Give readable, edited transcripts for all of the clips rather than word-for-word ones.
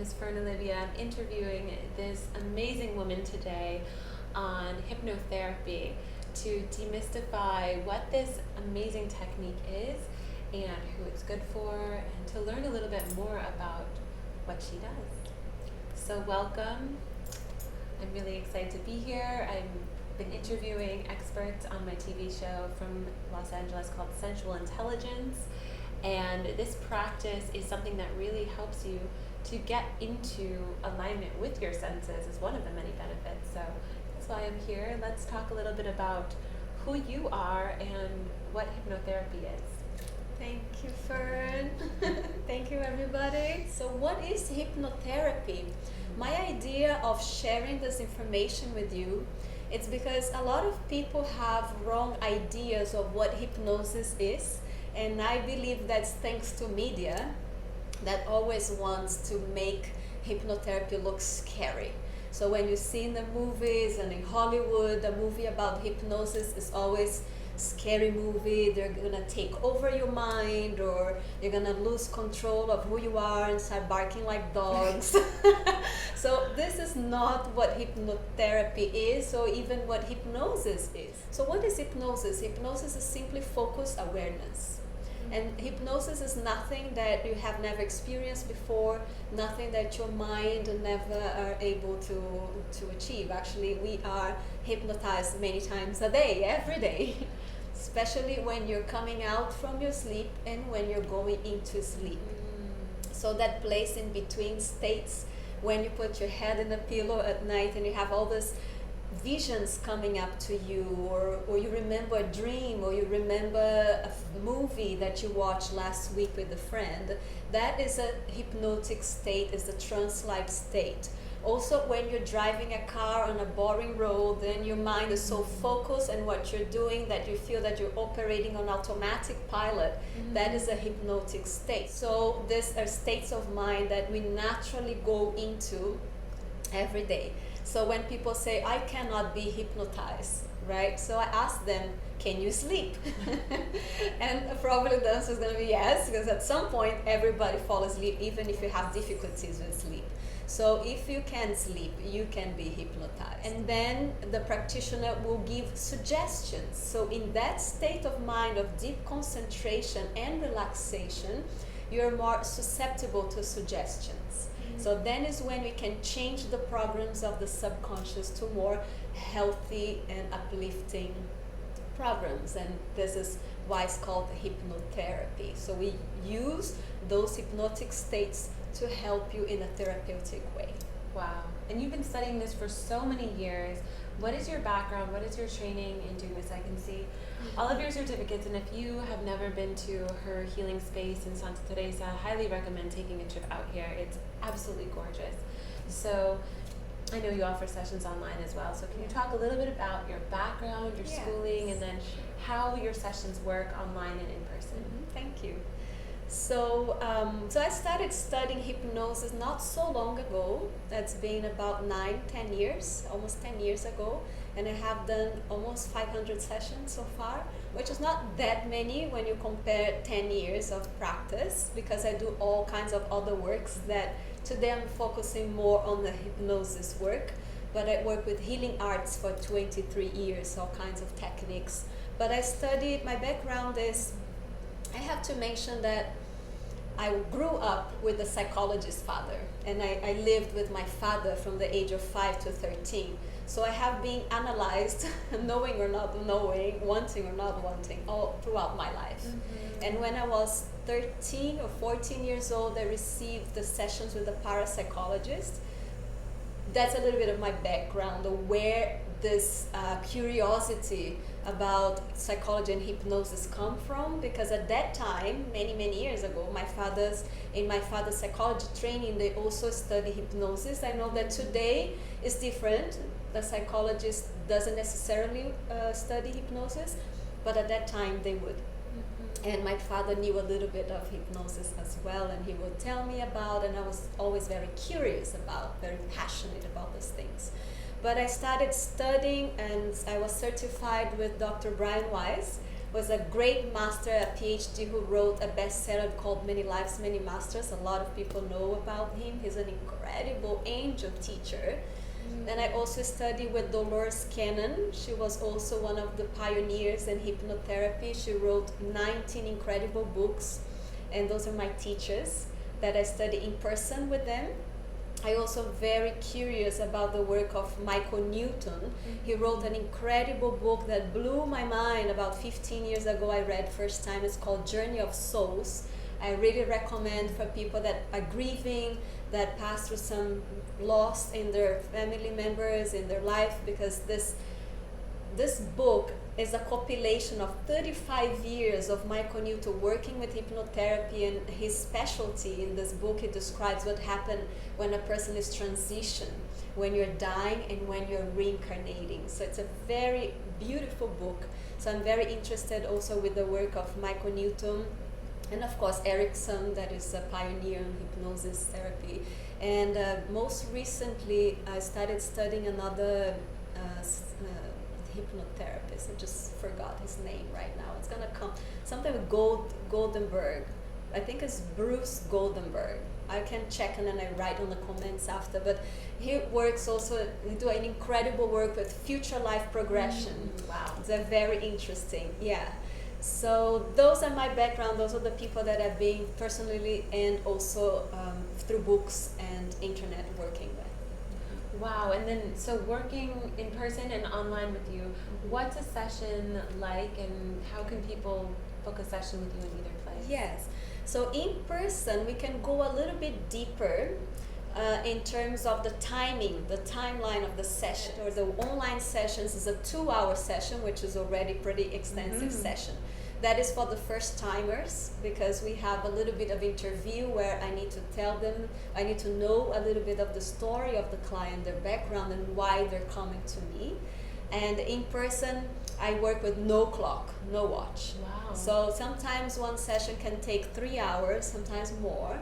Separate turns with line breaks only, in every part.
is Fern Olivia. I'm interviewing this amazing woman today on hypnotherapy to demystify what this amazing technique is and who it's good for, and to learn a little bit more about what she does. So welcome. I'm really excited to be here. I've been interviewing experts on my TV show from Los Angeles called Sensual Intelligence. And this practice is something that really helps you to get into alignment with your senses as one of the many benefits. So that's why I'm here. Let's talk a little bit about who you are and what hypnotherapy is.
Thank you, Fern. Thank you, everybody. So what is hypnotherapy? My idea of sharing this information with you, it's because a lot of people have wrong ideas of what hypnosis is. And I believe that's thanks to media that always wants to make hypnotherapy look scary. So when you see in the movies and in Hollywood, a movie about hypnosis is always scary movie. They're gonna take over your mind, or you're gonna lose control of who you are and start barking like dogs. So this is not what hypnotherapy is, or even what hypnosis is. So what is hypnosis? Hypnosis is simply focused awareness. And hypnosis is nothing that you have never experienced before, nothing that your mind never are able to achieve. Actually, we are hypnotized many times a day, every day, especially when you're coming out from your sleep and when you're going into sleep. So that place in between states, when you put your head in the pillow at night and you have all this visions coming up to you, or you remember a dream, or you remember a movie that you watched last week with a friend, that is a hypnotic state, is a trance-like state. Also, when you're driving a car on a boring road, then your mind is so focused on what you're doing that you feel that you're operating on automatic pilot. That is a hypnotic state. So these are states of mind that we naturally go into every day. So when people say, I cannot be hypnotized, right? So I ask them, can you sleep? And probably the answer is going to be yes, because at some point everybody falls asleep, even if you have difficulties with sleep. So if you can sleep, you can be hypnotized. And then the practitioner will give suggestions. So in that state of mind of deep concentration and relaxation, you're more susceptible to suggestions. So then is when we can change the programs of the subconscious to more healthy and uplifting programs. And this is why it's called hypnotherapy. So we use those hypnotic states to help you in a therapeutic way.
Wow. And you've been studying this for so many years. What is your background? What is your training in doing this? I can see all of your certificates, and if you have never been to her healing space in Santa Teresa, I highly recommend taking a trip out here. It's absolutely gorgeous. So I know you offer sessions online as well. So can you talk a little bit about your background, your schooling, and then how your sessions work online and in person?
Thank you. So I started studying hypnosis not so long ago. That's been about 9-10 years, almost 10 years ago. And I have done almost 500 sessions so far, which is not that many when you compare 10 years of practice, because I do all kinds of other works that today I'm focusing more on the hypnosis work. But I work with healing arts for 23 years, all kinds of techniques. But I studied, my background is, I have to mention that I grew up with a psychologist father, and I lived with my father from the age of 5 to 13. So I have been analyzed, knowing or not knowing, wanting or not wanting, all throughout my life. And when I was 13 or 14 years old, I received the sessions with a parapsychologist. That's a little bit of my background, of where this curiosity about psychology and hypnosis come from, because at that time, many years ago, in my father's psychology training, they also study hypnosis. I know that today is different. The psychologist doesn't necessarily study hypnosis, but at that time they would. And my father knew a little bit of hypnosis as well, and he would tell me about, and I was always very curious about, very passionate about these things. But I started studying, and I was certified with Dr. Brien Weiss was a great master, a PhD, who wrote a bestseller called Many Lives, Many Masters. A lot of people know about him. He's an incredible angel teacher. And I also studied with Dolores. She was also one of the pioneers in hypnotherapy. She wrote 19 incredible books, and those are my teachers that I study in person with them. I also very curious about the work of Michael Newton. He wrote an incredible book that blew my mind about 15 years ago. I read first time. It's called Journey of Souls. I really recommend for people that are grieving, that pass through some loss in their family members, in their life, because this book is a compilation of 35 years of Michael Newton working with hypnotherapy, and his specialty in this book, he describes what happened when a person is transition, when you're dying and when you're reincarnating. So it's a very beautiful book. So I'm very interested also with the work of Michael Newton, and of course Erickson, that is a pioneer in hypnosis therapy. And most recently I started studying another hypnotherapist. I just forgot his name right now. It's gonna come something with Goldberg. I think it's Bruce Goldberg. I can check and then I write on the comments after. But he works also, he do an incredible work with future life progression.
Wow.
It's a very interesting, yeah. So those are my background. Those are the people that I've been personally and also through books and internet working with.
Wow, and then so working in person and online with you, what's a session like, and how can people book a session with you in either place?
Yes, so in person we can go a little bit deeper in terms of the timing, the timeline of the session. Or the online sessions is a 2-hour session, which is already pretty extensive session. That is for the first timers, because we have a little bit of interview where I need to tell them, I need to know a little bit of the story of the client, their background, and why they're coming to me. And in person, I work with no clock, no watch.
Wow.
So sometimes one session can take 3 hours, sometimes more.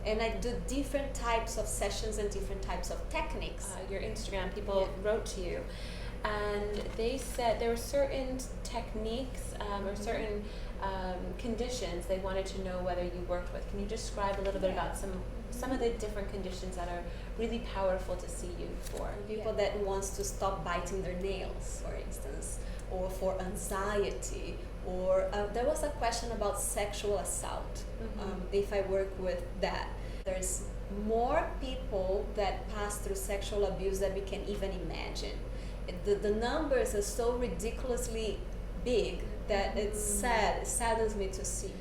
And I do different types of sessions and different types of techniques.
Your Instagram, people wrote to you, and they said there were certain techniques or certain conditions they wanted to know whether you worked with. Can you describe a little bit about some of the different conditions that are really powerful to see you for?
People that wants to stop biting their nails, for instance, or for anxiety, or there was a question about sexual assault, if I work with that. There's more people that pass through sexual abuse than we can even imagine. The numbers are so ridiculously big that it's sad. It saddens me to see.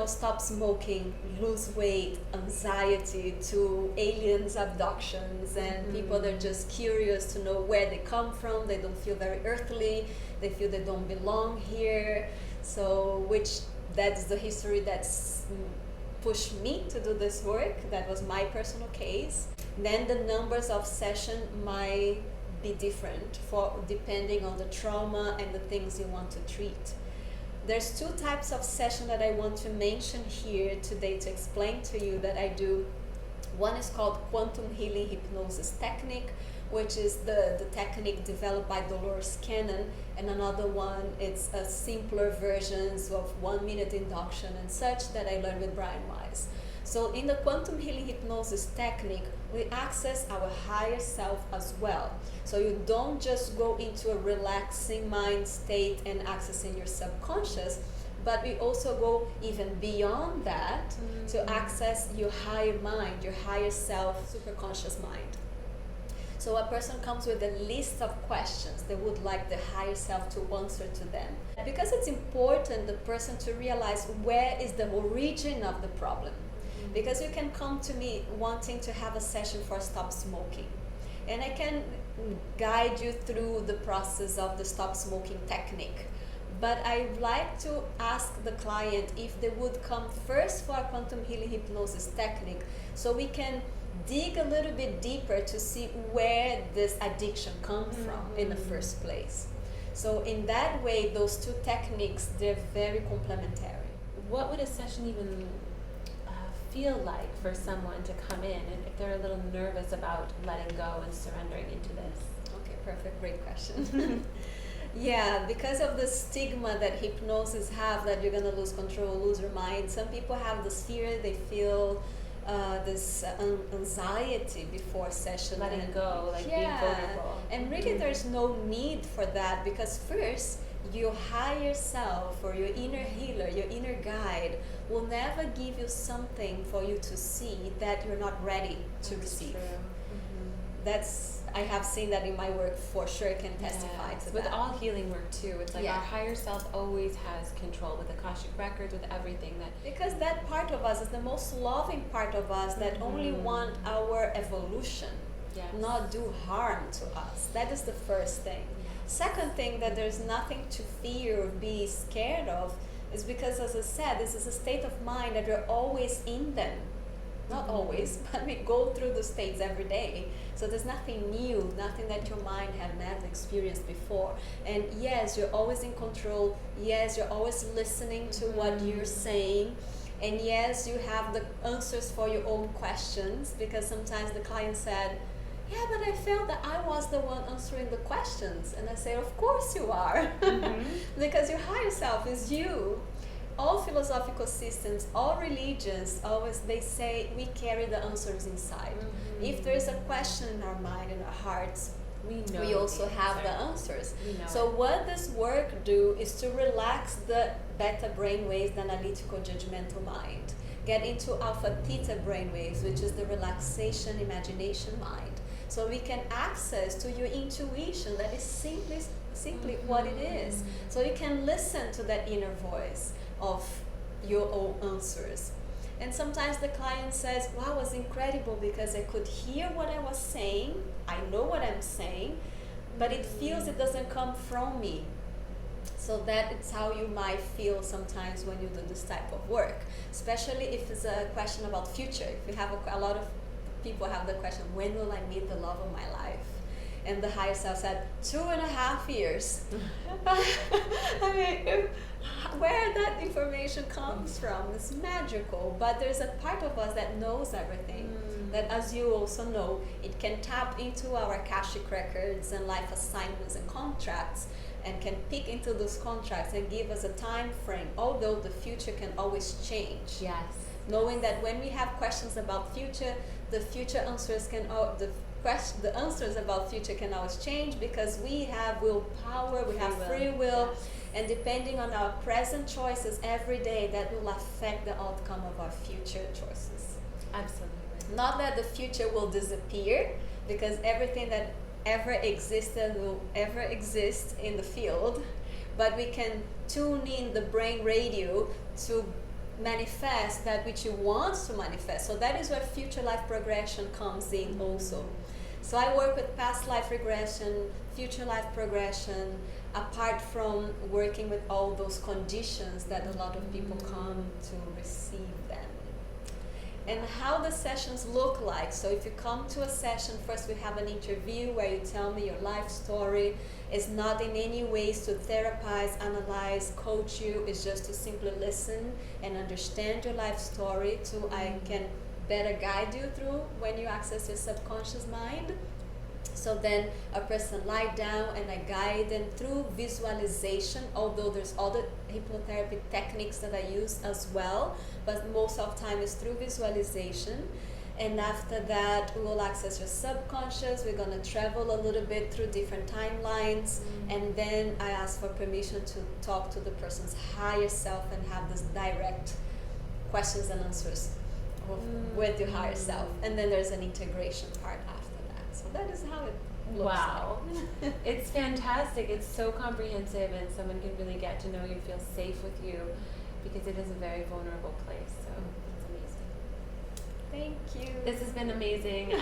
Stop smoking, lose weight, anxiety, to aliens abductions, and people that are just curious to know where they come from. They don't feel very earthly. They feel they don't belong here. So, that's the history that's pushed me to do this work. That was my personal case. Then the numbers of session might be different depending on the trauma and the things you want to treat. There's 2 types of session that I want to mention here today to explain to you that I do. One is called quantum healing hypnosis technique, which is the technique developed by Dolores, and another one it's a simpler versions of 1-minute induction and such that I learned with Brien Weiss. So in the quantum healing hypnosis technique, we access our higher self as well. So you don't just go into a relaxing mind state and accessing your subconscious, but we also go even beyond that to access your higher mind, your higher self, superconscious mind. So a person comes with a list of questions they would like the higher self to answer to them. Because it's important the person to realize where is the origin of the problem. Because you can come to me wanting to have a session for stop smoking, and I can guide you through the process of the stop smoking technique. But I like to ask the client if they would come first for a quantum healing hypnosis technique, so we can dig a little bit deeper to see where this addiction comes from in the first place. So in that way, those 2 techniques, they're very complementary.
What would a session even feel like for someone to come in, and if they're a little nervous about letting go and surrendering into this?
Okay, perfect, great question. Yeah, because of the stigma that hypnosis have, that you're gonna lose control, lose your mind. Some people have this fear, they feel this anxiety before session.
Letting go, like being vulnerable.
And really there's no need for that, because first, your higher self or your inner healer, your inner guide will never give you something for you to see that you're not ready to receive.
True.
That's, I have seen that in my work, for sure, can testify to
with
that.
all healing work too, it's like our higher self always has control with Akashic records, with everything that.
Because that part of us is the most loving part of us that only want our evolution, not do harm to us. That is the first thing. Second thing, that there's nothing to fear or be scared of, is because, as I said, this is a state of mind that we're always in them. Not always, but we go through the states every day. So there's nothing new, nothing that your mind had never experienced before. And yes, you're always in control. Yes, you're always listening to what you're saying. And yes, you have the answers for your own questions, because sometimes the client said, yeah, but I felt that I was the one answering the questions. And I say, of course you are, because your higher self is you. All philosophical systems, all religions, always they say we carry the answers inside. If there is a question in our mind and our hearts, we also have the answers. So what this work do is to relax the beta brain waves, the analytical judgmental mind, get into alpha theta brain waves, which is the relaxation imagination mind. So we can access to your intuition, that is simply what it is. So you can listen to that inner voice of your own answers. And sometimes the client says, wow, it was incredible because I could hear what I was saying, I know what I'm saying, but it feels it doesn't come from me. So that is how you might feel sometimes when you do this type of work, especially if it's a question about future. If you have a lot of people have the question, when will I meet the love of my life? And the higher self said, 2.5 years. I mean, where that information comes from is magical, but there's a part of us that knows everything, that, as you also know, it can tap into our Akashic records and life assignments and contracts, and can peek into those contracts and give us a time frame, although the future can always change.
Yes.
Knowing that when we have questions about future, the future answers can the answers about future can always change, because we have willpower, we have free will, and depending on our present choices every day, that will affect the outcome of our future choices.
Absolutely.
Not that the future will disappear, because everything that ever existed will ever exist in the field, but we can tune in the brain radio to manifest that which you want to manifest. So that is where future life progression comes in also. So I work with past life regression, future life progression, apart from working with all those conditions that a lot of people come to receive them. And how the sessions look like. So if you come to a session, first we have an interview where you tell me your life story. It's not in any ways to therapize, analyze, coach you. It's just to simply listen and understand your life story, so I can better guide you through when you access your subconscious mind. So then a person lie down and I guide them through visualization, although there's other hypnotherapy techniques that I use as well, but most of the time it's through visualization. And after that, we will access your subconscious. We're going to travel a little bit through different timelines, and then I ask for permission to talk to the person's higher self and have this direct questions and answers with your higher self. And then there's an integration part after that. So that is how it looks.
Wow. It's fantastic. It's so comprehensive, and someone can really get to know you, feel safe with you, because it is a very vulnerable place. So it's amazing.
Thank you.
This has been amazing.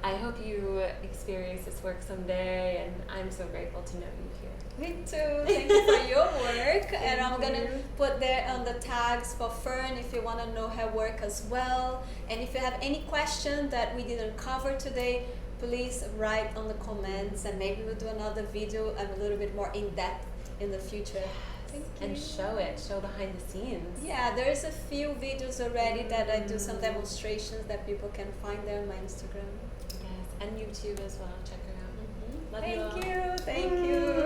I hope you experience this work someday, and I'm so grateful to know you here.
Me too. Thank you for your work. And I'm going to put there on the tags for Fern if you want to know her work as well. And if you have any question that we didn't cover today, please write on the comments, and maybe we'll do another video a little bit more in depth in the future.
And show behind the scenes.
Yeah, there's a few videos already that I do, some demonstrations that people can find there on my Instagram.
Yes, and YouTube as well. Check her out. Love you all.
Thank you.